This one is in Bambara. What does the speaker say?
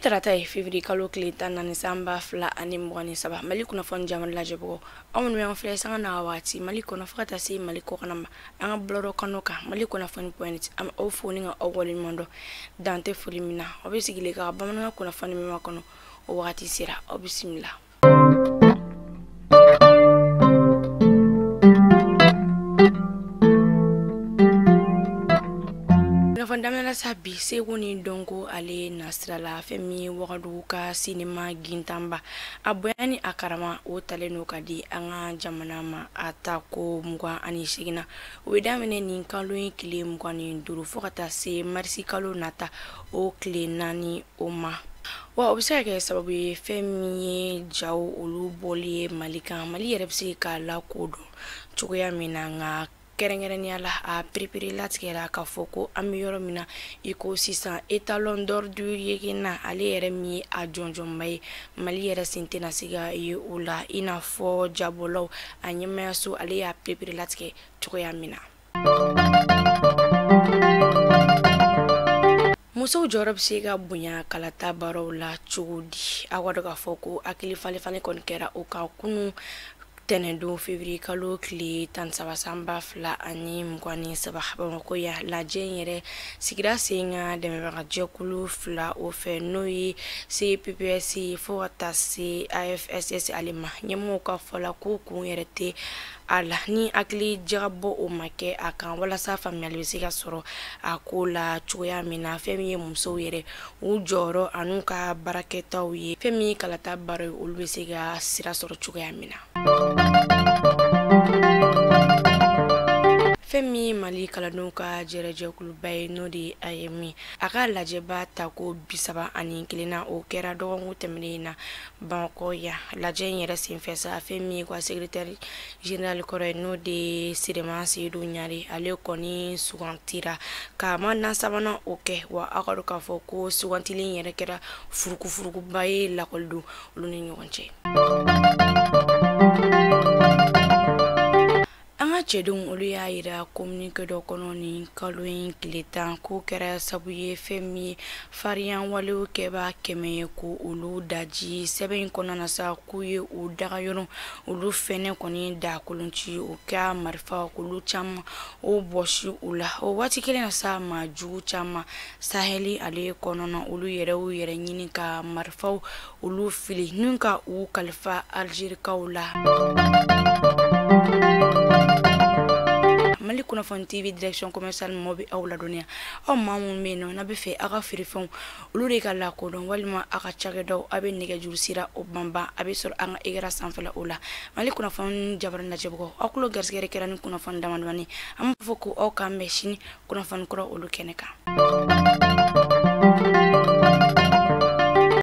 tarata ye février kalo tile 14 samba fila ani 27 Mali kunnafoni jaman lajɛbagaw aw minnu y'an filɛ sanga na waati Mali kɔnɔ fo ka taa se Mali kɔkanna ma an ka bulɔrɔ kano kan Mali kunnafoni point am aw fo ni ka aw waleɲuman dɔn dan tɛ foli min na aw bɛ sigilen ka bamanankan kunnafoni min ma kɔnɔ o wagati sera aw bisimila. Fondamela sabi segu ni dongo ale nasrala femi wagadu ka sinema gintamba aboyani akarama o taleno kadi anga jamana ma atako mugwa ani shigina wedamene ni kalo kile mugwa ni duru fokata se marsi kalo nata o kle nani oma wa obisa ke sababu femi jaw olu boli malika mali yerebsi ka la kodo chugoya minanga kerengenya la a prepare latkera ka foko amiyoro mina iko sisa etalon d'ordre yegina ale yeremi a jonjon mai mali yere sintena siga ye ula ina fo jabolo anyema so ale a prepare latke choya mina muso jorob siga bunya kalata baro la chudi awado ka foko akili fale kon kera o ka kunu Tenendo février kalo kli tan samba fla ani mkwani sabah bamako ya la jenyere sigira singa demeba jekulu fla o fe noi CPPS fo atasi AFSS alima nyemo ka fola ko ku yerete ala ni akli jabo o make akan wala sa family bisiga soro akola choya mina femi muso yere u joro anuka baraketa uye femi kalata baro ulbisiga sira soro choya mina Femi Mali kalanuka jereje kulubay no di ayemi aka lajeba tako bisaba ani kilina o kera dogon temnina banko ya laje yere sinfesa Femi kwa secrétaire général kore no de Sirema Seydou Nyari ale koni sugantira ka manna sabana oke wa akaru ka foko sugantili yere kera furuku baye lakoldu luni nyonche Chedung oluya ira communique do kono ni kaloin kletan ko kera sabuye femi farian walu keba keme ko ulu daji seben kono na sa kuye u daga yono ulu fene koni da kulunci o ka marfa kulu cham o boshi ula o wati kele na sa maju chama saheli ale kono na ulu yere nyini ka marfa ulu fili nunka u kalfa algir kaula Mali kunnafoni TV direction commercial mobi awla dunia aw mamun meno na be fe aga firifon ulu de kala ko don walima aga chage daw abe nege jursira o bamba abe sor anga igara sanfala ula Mali kunnafoni jabar na jebgo akulo garsgere kerani kunnafoni damandwani am foko o kambe shini kunnafoni kuro ulu keneka